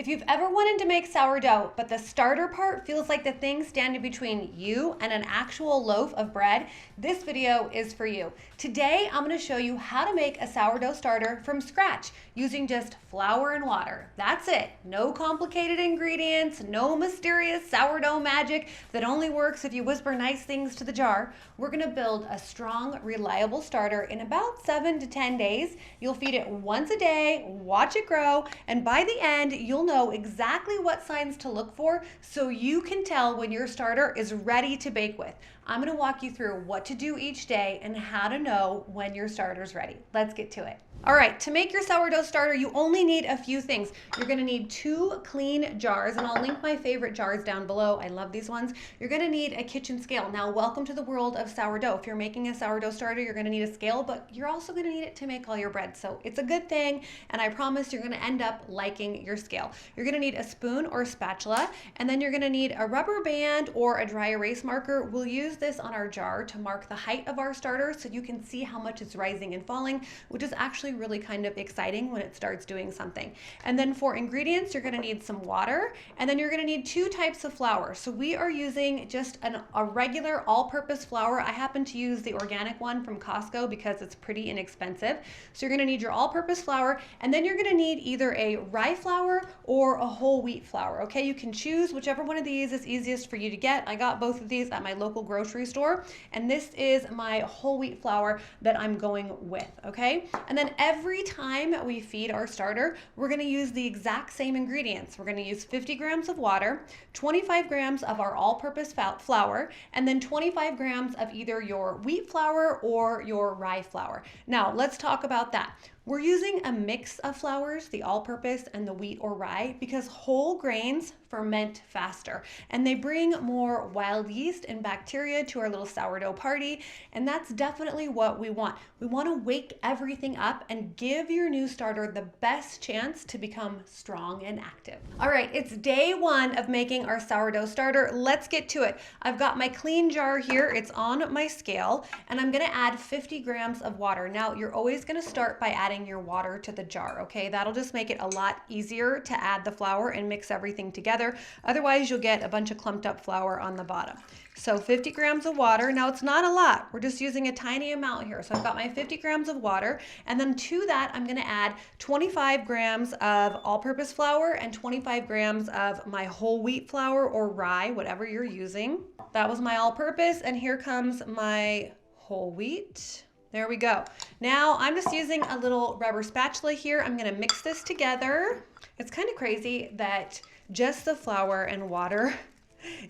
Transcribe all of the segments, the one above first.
If you've ever wanted to make sourdough, but the starter part feels like the thing standing between you and an actual loaf of bread, this video is for you. Today, I'm going to show you how to make a sourdough starter from scratch using just flour and water. That's it. No complicated ingredients, no mysterious sourdough magic that only works if you whisper nice things to the jar. We're going to build a strong, reliable starter in about 7 to 10 days. You'll feed it once a day, watch it grow, and by the end, you'll know exactly what signs to look for so you can tell when your starter is ready to bake with. I'm going to walk you through what to do each day and how to know when your starter's ready. Let's get to it. All right, to make your sourdough starter, you only need a few things. You're gonna need 2 clean jars, and I'll link my favorite jars down below. I love these ones. You're gonna need a kitchen scale. Now, welcome to the world of sourdough. If you're making a sourdough starter, you're gonna need a scale, but you're also gonna need it to make all your bread. So it's a good thing, and I promise you're gonna end up liking your scale. You're gonna need a spoon or spatula, and then you're gonna need a rubber band or a dry erase marker. We'll use this on our jar to mark the height of our starter so you can see how much it's rising and falling, which is actually really kind of exciting when it starts doing something. And then for ingredients, you're going to need some water, and then you're going to need 2 types of flour. So we are using just a regular all-purpose flour. I happen to use the organic one from Costco because it's pretty inexpensive. So you're going to need your all-purpose flour, and then you're going to need either a rye flour or a whole wheat flour. Okay, you can choose whichever one of these is easiest for you to get. I got both of these at my local grocery store, and this is my whole wheat flour that I'm going with. Okay, and then every time we feed our starter, we're going to use the exact same ingredients. We're going to use 50 grams of water, 25 grams of our all-purpose flour, and then 25 grams of either your wheat flour or your rye flour. Now, let's talk about that. We're using a mix of flours, the all-purpose and the wheat or rye, because whole grains ferment faster and they bring more wild yeast and bacteria to our little sourdough party, and that's definitely what we want. We want to wake everything up and give your new starter the best chance to become strong and active. All right, it's day 1 of making our sourdough starter. Let's get to it. I've got my clean jar here. It's on my scale, and I'm going to add 50 grams of water. Now, you're always going to start by adding your water to the jar, okay? That'll just make it a lot easier to add the flour and mix everything together. Otherwise, you'll get a bunch of clumped up flour on the bottom. So 50 grams of water. Now, it's not a lot. We're just using a tiny amount here. So I've got my 50 grams of water, and then to that, I'm going to add 25 grams of all-purpose flour and 25 grams of my whole wheat flour or rye, whatever you're using. That was my all-purpose, and here comes my whole wheat. There we go. Now I'm just using a little rubber spatula here. I'm gonna mix this together. It's kind of crazy that just the flour and water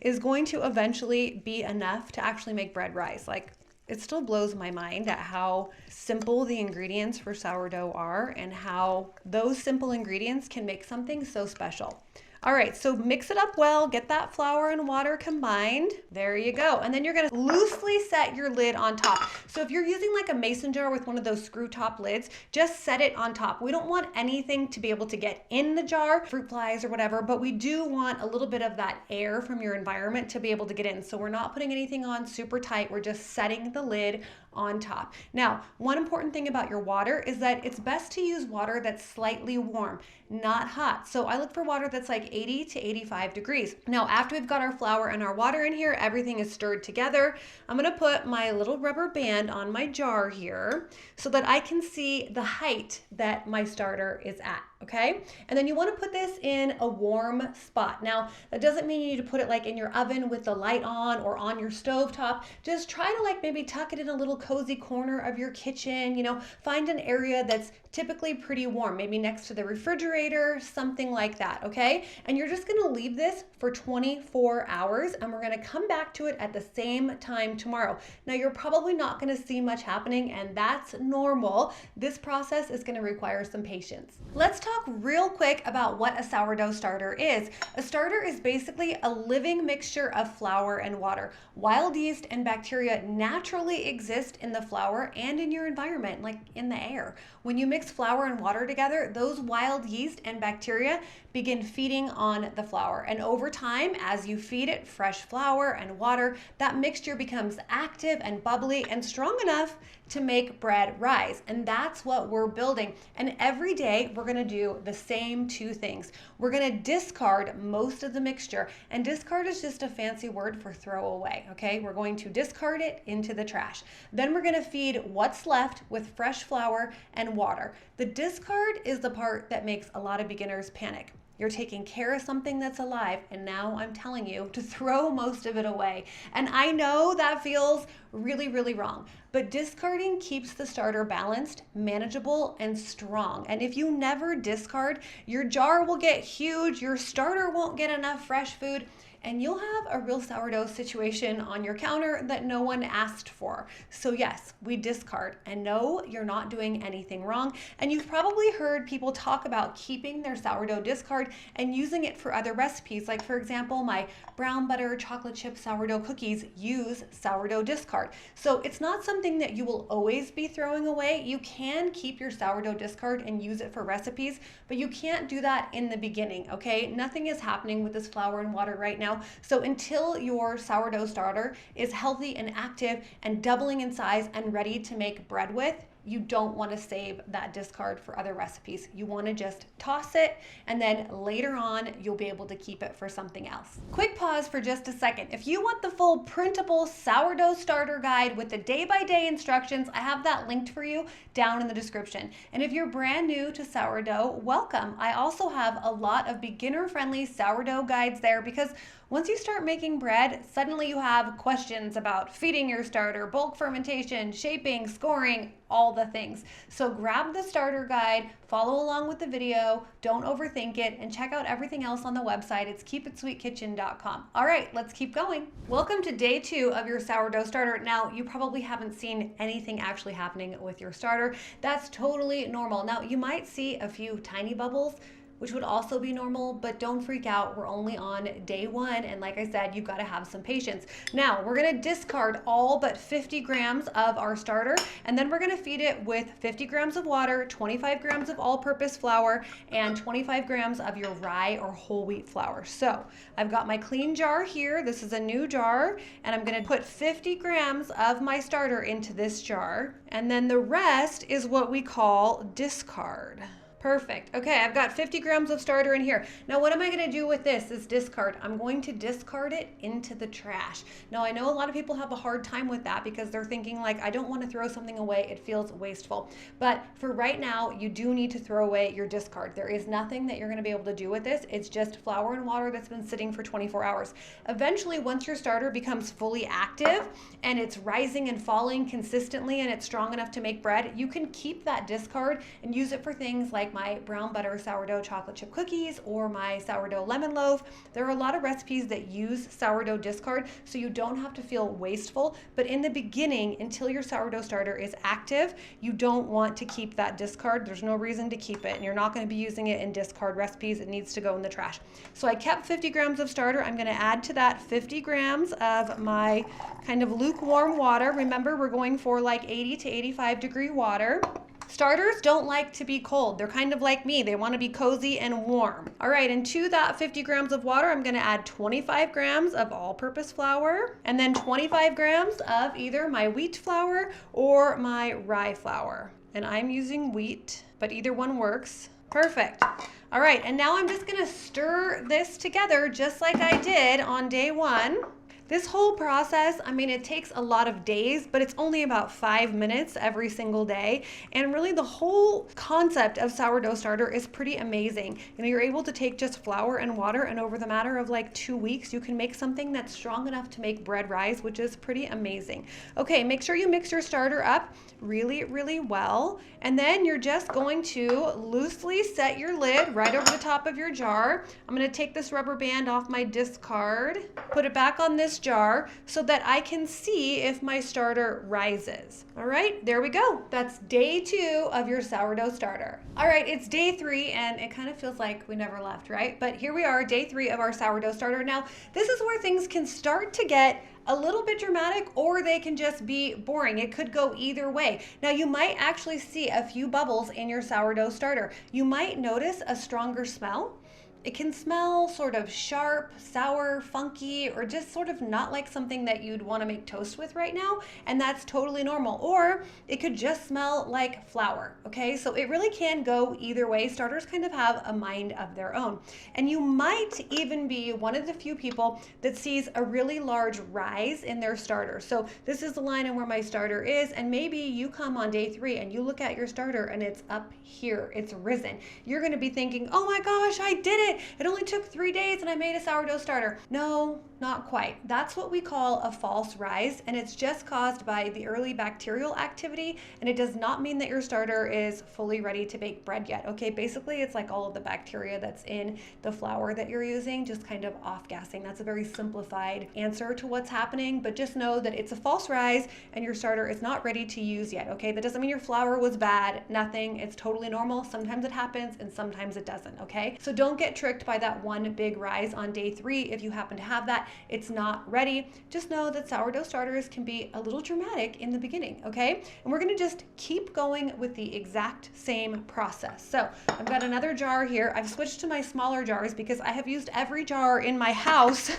is going to eventually be enough to actually make bread rise. Like, it still blows my mind at how simple the ingredients for sourdough are and how those simple ingredients can make something so special. All right, so mix it up well, get that flour and water combined. There you go. And then you're gonna loosely set your lid on top. So if you're using like a mason jar with one of those screw top lids, just set it on top. We don't want anything to be able to get in the jar, fruit flies or whatever, but we do want a little bit of that air from your environment to be able to get in. So we're not putting anything on super tight, we're just setting the lid on top. Now, one important thing about your water is that it's best to use water that's slightly warm, not hot. So I look for water that's like 80 to 85 degrees. Now, after we've got our flour and our water in here, everything is stirred together. I'm gonna put my little rubber band on my jar here so that I can see the height that my starter is at, okay? And then you wanna put this in a warm spot. Now, that doesn't mean you need to put it like in your oven with the light on or on your stove top. Just try to like maybe tuck it in a little cozy corner of your kitchen, you know, find an area that's typically pretty warm, maybe next to the refrigerator, something like that, okay? And you're just gonna leave this for 24 hours, and we're gonna come back to it at the same time tomorrow. Now, you're probably not gonna see much happening, and that's normal. This process is gonna require some patience. Let's talk real quick about what a sourdough starter is. A starter is basically a living mixture of flour and water. Wild yeast and bacteria naturally exist in the flour and in your environment, like in the air. When you mix flour and water together, those wild yeast and bacteria begin feeding on the flour. And over time, as you feed it fresh flour and water, that mixture becomes active and bubbly and strong enough to make bread rise. And that's what we're building. And every day we're gonna do the same two things. We're gonna discard most of the mixture, and discard is just a fancy word for throw away, okay? We're going to discard it into the trash. Then we're gonna feed what's left with fresh flour and water. The discard is the part that makes a lot of beginners panic. You're taking care of something that's alive, and now I'm telling you to throw most of it away. And I know that feels really, really wrong, but discarding keeps the starter balanced, manageable, and strong. And if you never discard, your jar will get huge, your starter won't get enough fresh food, and you'll have a real sourdough situation on your counter that no one asked for. So yes, we discard, and no, you're not doing anything wrong. And you've probably heard people talk about keeping their sourdough discard and using it for other recipes. Like for example, my brown butter chocolate chip sourdough cookies use sourdough discard. So it's not something that you will always be throwing away. You can keep your sourdough discard and use it for recipes, but you can't do that in the beginning, okay? Nothing is happening with this flour and water right now. So until your sourdough starter is healthy and active and doubling in size and ready to make bread with, you don't want to save that discard for other recipes. You want to just toss it, and then later on you'll be able to keep it for something else. Quick pause for just a second. If you want the full printable sourdough starter guide with the day-by-day instructions, I have that linked for you down in the description. And if you're brand new to sourdough, welcome. I also have a lot of beginner-friendly sourdough guides there, because once you start making bread, suddenly you have questions about feeding your starter, bulk fermentation, shaping, scoring, all the things. So grab the starter guide, follow along with the video, don't overthink it, and check out everything else on the website. It's keepitsweetkitchen.com. All right, let's keep going. Welcome to day 2 of your sourdough starter. Now, you probably haven't seen anything actually happening with your starter. That's totally normal. Now, you might see a few tiny bubbles, which would also be normal, but don't freak out. We're only on day 1, and like I said, you've got to have some patience. Now, we're gonna discard all but 50 grams of our starter, and then we're gonna feed it with 50 grams of water, 25 grams of all-purpose flour, and 25 grams of your rye or whole wheat flour. So, I've got my clean jar here. This is a new jar, and I'm gonna put 50 grams of my starter into this jar, and then the rest is what we call discard. Perfect. Okay, I've got 50 grams of starter in here. Now, what am I going to do with this discard? I'm going to discard it into the trash. Now, I know a lot of people have a hard time with that because they're thinking like, I don't want to throw something away. It feels wasteful. But for right now, you do need to throw away your discard. There is nothing that you're going to be able to do with this. It's just flour and water that's been sitting for 24 hours. Eventually, once your starter becomes fully active and it's rising and falling consistently and it's strong enough to make bread, you can keep that discard and use it for things like my brown butter sourdough chocolate chip cookies or my sourdough lemon loaf. There are a lot of recipes that use sourdough discard, so you don't have to feel wasteful. But in the beginning, until your sourdough starter is active, you don't want to keep that discard. There's no reason to keep it, and you're not going to be using it in discard recipes. It needs to go in the trash. So I kept 50 grams of starter. I'm going to add to that 50 grams of my kind of lukewarm water. Remember, we're going for like 80 to 85 degree water. Starters don't like to be cold. They're kind of like me. They want to be cozy and warm. All right, and to that 50 grams of water, I'm going to add 25 grams of all-purpose flour, and then 25 grams of either my wheat flour or my rye flour. And I'm using wheat, but either one works. Perfect. All right, and now I'm just going to stir this together just like I did on day 1. This whole process, I mean, it takes a lot of days, but it's only about 5 minutes every single day. And really the whole concept of sourdough starter is pretty amazing. You know, you're able to take just flour and water, and over the matter of like 2 weeks, you can make something that's strong enough to make bread rise, which is pretty amazing. Okay, make sure you mix your starter up really, really well. And then you're just going to loosely set your lid right over the top of your jar. I'm gonna take this rubber band off my discard, put it back on this jar so that I can see if my starter rises. All right, there we go. That's day 2 of your sourdough starter. All right, it's day 3 and it kind of feels like we never left, right? But here we are, day 3 of our sourdough starter. Now, this is where things can start to get a little bit dramatic, or they can just be boring. It could go either way. Now, you might actually see a few bubbles in your sourdough starter. You might notice a stronger smell. it can smell sort of sharp, sour, funky, or just sort of not like something that you'd want to make toast with right now, and that's totally normal. Or it could just smell like flour, okay? So it really can go either way. Starters kind of have a mind of their own. And you might even be one of the few people that sees a really large rise in their starter. So this is the line in where my starter is, and maybe you come on day 3 and you look at your starter and it's up here, it's risen. You're gonna be thinking, oh my gosh, I did it. It only took 3 days and I made a sourdough starter. No, not quite. That's what we call a false rise, and it's just caused by the early bacterial activity, and it does not mean that your starter is fully ready to bake bread yet, okay? Basically, it's like all of the bacteria that's in the flour that you're using just kind of off-gassing. That's a very simplified answer to what's happening, but just know that it's a false rise and your starter is not ready to use yet, okay? That doesn't mean your flour was bad, nothing. It's totally normal. Sometimes it happens and sometimes it doesn't, okay? So don't get tricked by that one big rise on day 3 if you happen to have that. It's not ready. Just know that sourdough starters can be a little dramatic in the beginning, okay? And we're gonna just keep going with the exact same process. So I've got another jar here. I've switched to my smaller jars because I have used every jar in my house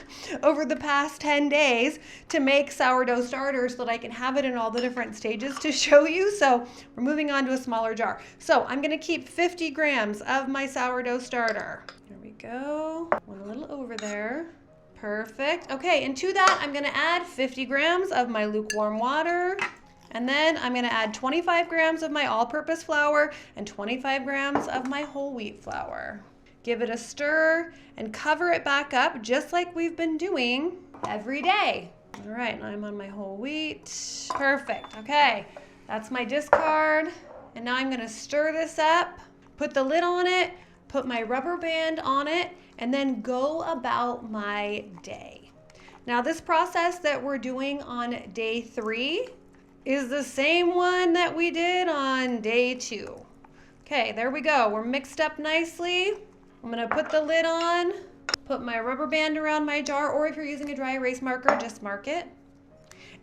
over the past 10 days to make sourdough starters so that I can have it in all the different stages to show you. So we're moving on to a smaller jar. So I'm gonna keep 50 grams of my sourdough starter. There we go. Went a little over there. Perfect. Okay, and to that, I'm gonna add 50 grams of my lukewarm water. And then I'm gonna add 25 grams of my all-purpose flour and 25 grams of my whole wheat flour. Give it a stir and cover it back up just like we've been doing every day. All right, now I'm on my whole wheat. Perfect, okay. That's my discard. And now I'm gonna stir this up, put the lid on it, put my rubber band on it, and then go about my day. Now this process that we're doing on day 3 is the same one that we did on day 2. Okay, there we go. We're mixed up nicely. I'm gonna put the lid on, put my rubber band around my jar, or if you're using a dry erase marker, just mark it.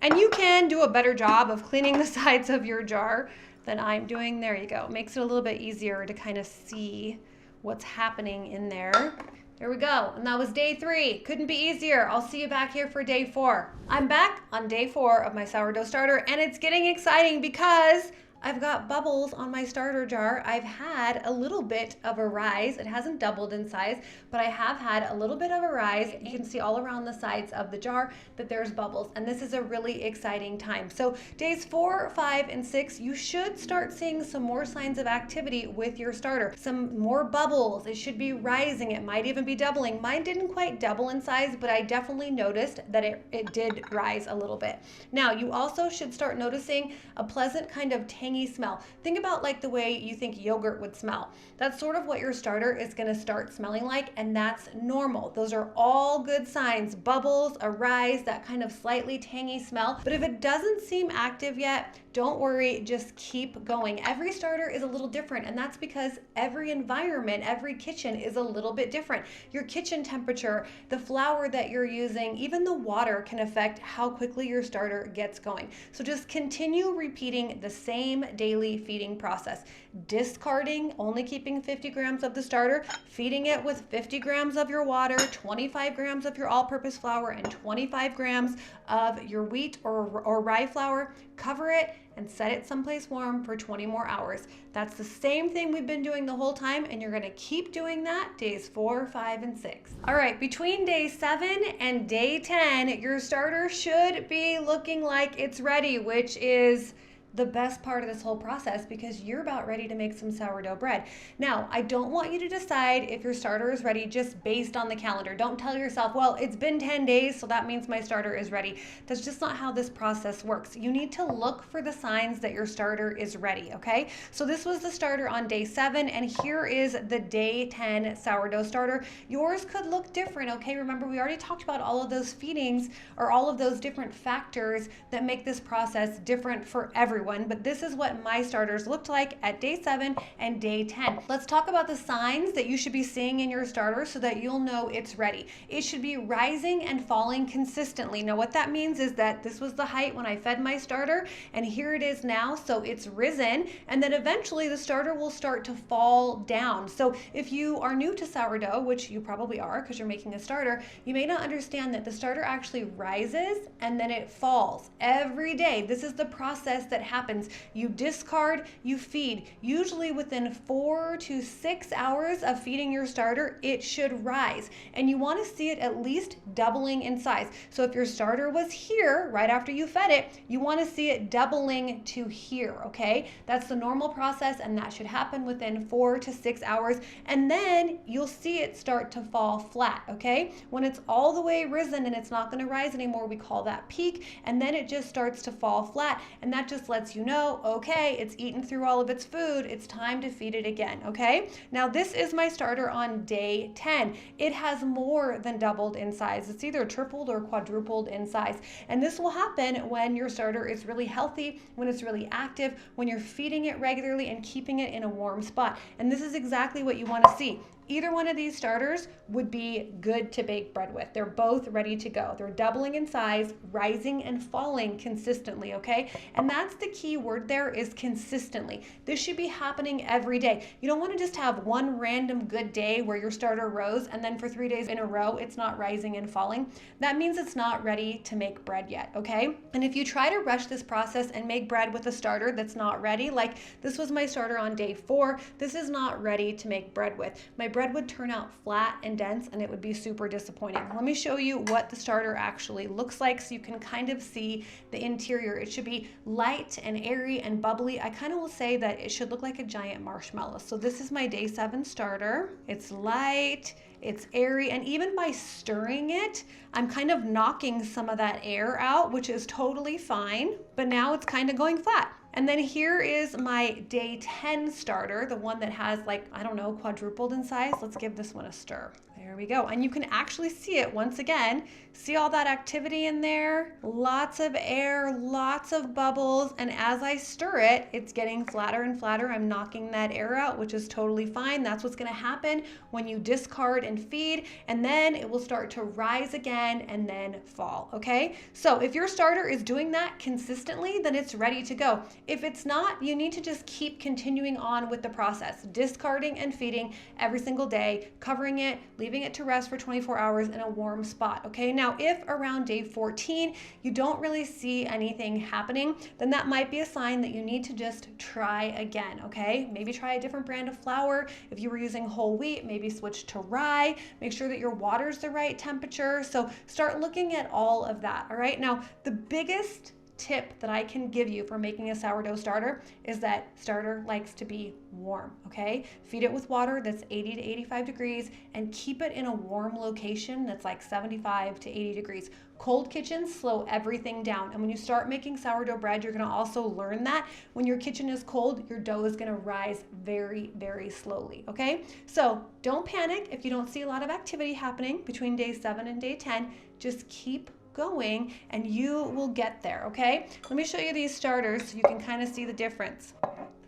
And you can do a better job of cleaning the sides of your jar than I'm doing. There you go. It makes it a little bit easier to kind of see what's happening in there. There we go. And that was day 3. Couldn't be easier. I'll see you back here for day 4. I'm back on day 4 of my sourdough starter, and it's getting exciting because I've got bubbles on my starter jar. I've had a little bit of a rise. It hasn't doubled in size, but I have had a little bit of a rise. You can see all around the sides of the jar that there's bubbles, and this is a really exciting time. So days 4, 5, and 6, you should start seeing some more signs of activity with your starter. Some more bubbles. It should be rising. It might even be doubling. Mine didn't quite double in size, but I definitely noticed that it did rise a little bit. Now, you also should start noticing a pleasant kind of tangy smell. Think about like the way you think yogurt would smell. That's sort of what your starter is going to start smelling like, and that's normal. Those are all good signs. Bubbles, a rise, that kind of slightly tangy smell. But if it doesn't seem active yet, don't worry, just keep going. Every starter is a little different, and that's because every environment, every kitchen is a little bit different. Your kitchen temperature, the flour that you're using, even the water can affect how quickly your starter gets going. So just continue repeating the same daily feeding process. Discarding, only keeping 50 grams of the starter, feeding it with 50 grams of your water, 25 grams of your all-purpose flour, and 25 grams of your wheat or rye flour. Cover it and set it someplace warm for 20 more hours. That's the same thing we've been doing the whole time, and you're gonna keep doing that days 4, 5, and 6. All right, between day 7 and day 10, your starter should be looking like it's ready, which is the best part of this whole process because you're about ready to make some sourdough bread. Now, I don't want you to decide if your starter is ready just based on the calendar. Don't tell yourself, well, it's been 10 days, so that means my starter is ready. That's just not how this process works. You need to look for the signs that your starter is ready, okay? So this was the starter on day 7, and here is the day 10 sourdough starter. Yours could look different, okay? Remember, we already talked about all of those feedings or all of those different factors that make this process different for everyone. everyone, but this is what my starters looked like at day 7 and day 10. Let's talk about the signs that you should be seeing in your starter so that you'll know it's ready. It should be rising and falling consistently. Now what that means is that this was the height when I fed my starter, and here it is now, so it's risen, and then eventually the starter will start to fall down. So if you are new to sourdough, which you probably are because you're making a starter, you may not understand that the starter actually rises and then it falls every day. This is the process that happens. You discard, you feed. Usually within 4 to 6 hours of feeding your starter, it should rise. And you want to see it at least doubling in size. So if your starter was here right after you fed it, you want to see it doubling to here, okay? That's the normal process, and that should happen within 4 to 6 hours. And then you'll see it start to fall flat, okay? When it's all the way risen and it's not going to rise anymore, we call that peak, and then it just starts to fall flat, and that just lets you know, okay, it's eaten through all of its food, it's time to feed it again, okay? Now this is my starter on day 10. It has more than doubled in size. It's either tripled or quadrupled in size, and this will happen when your starter is really healthy, when it's really active, when you're feeding it regularly and keeping it in a warm spot, and this is exactly what you want to see. Either one of these starters would be good to bake bread with. They're both ready to go. They're doubling in size, rising and falling consistently, okay? And that's the key word there, is consistently. This should be happening every day. You don't want to just have one random good day where your starter rose and then for 3 days in a row it's not rising and falling. That means it's not ready to make bread yet, okay? And if you try to rush this process and make bread with a starter that's not ready, like this was my starter on day 4, this is not ready to make bread with. My bread would turn out flat and dense, and it would be super disappointing. Let me show you what the starter actually looks like so you can kind of see the interior. It should be light and airy and bubbly. I kind of will say that it should look like a giant marshmallow. So this is my day 7 starter. It's light, it's airy, and even by stirring it, I'm kind of knocking some of that air out, which is totally fine, but now it's kind of going flat. And then here is my day 10 starter, the one that has, like, I don't know, quadrupled in size. Let's give this one a stir. There we go. And you can actually see it once again. See all that activity in there? Lots of air, lots of bubbles. And as I stir it, it's getting flatter and flatter. I'm knocking that air out, which is totally fine. That's what's going to happen when you discard and feed. And then it will start to rise again and then fall, okay? So if your starter is doing that consistently, then it's ready to go. If it's not, you need to just keep continuing on with the process, discarding and feeding every single day, covering it, leaving it to rest for 24 hours in a warm spot, okay? Now, if around day 14 you don't really see anything happening, then that might be a sign that you need to just try again, okay? Maybe try a different brand of flour. If you were using whole wheat, maybe switch to rye. Make sure that your water's the right temperature. So start looking at all of that, all right? Now, the biggest tip that I can give you for making a sourdough starter is that starter likes to be warm, okay? Feed it with water that's 80 to 85 degrees and keep it in a warm location that's like 75 to 80 degrees. Cold kitchens slow everything down. And when you start making sourdough bread, you're gonna also learn that when your kitchen is cold, your dough is gonna rise very, very slowly, okay? So don't panic if you don't see a lot of activity happening between day 7 and day 10. Just keep going and you will get there, okay? Let me show you these starters so you can kind of see the difference.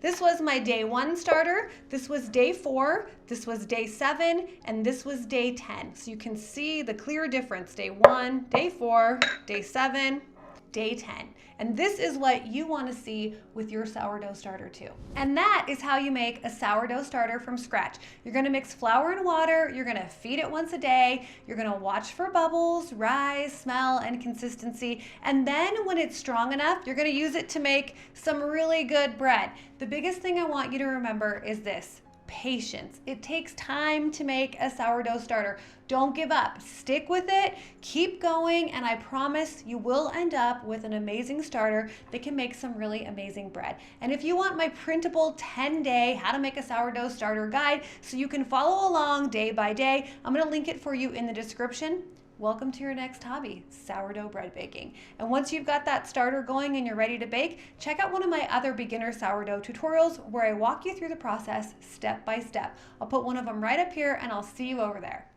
This was my day 1 starter, this was day 4, this was day 7, and this was day 10. So you can see the clear difference, day 1, day 4, day 7, day 10. And this is what you want to see with your sourdough starter too. And that is how you make a sourdough starter from scratch. You're going to mix flour and water, you're going to feed it once a day, you're going to watch for bubbles, rise, smell, and consistency. And then when it's strong enough, you're going to use it to make some really good bread. The biggest thing I want you to remember is this: patience. It takes time to make a sourdough starter. Don't give up. Stick with it, keep going, and I promise you will end up with an amazing starter that can make some really amazing bread. And if you want my printable 10-day how to make a sourdough starter guide so you can follow along day by day, I'm going to link it for you in the description. Welcome to your next hobby, sourdough bread baking. And once you've got that starter going and you're ready to bake, check out one of my other beginner sourdough tutorials where I walk you through the process step by step. I'll put one of them right up here and I'll see you over there.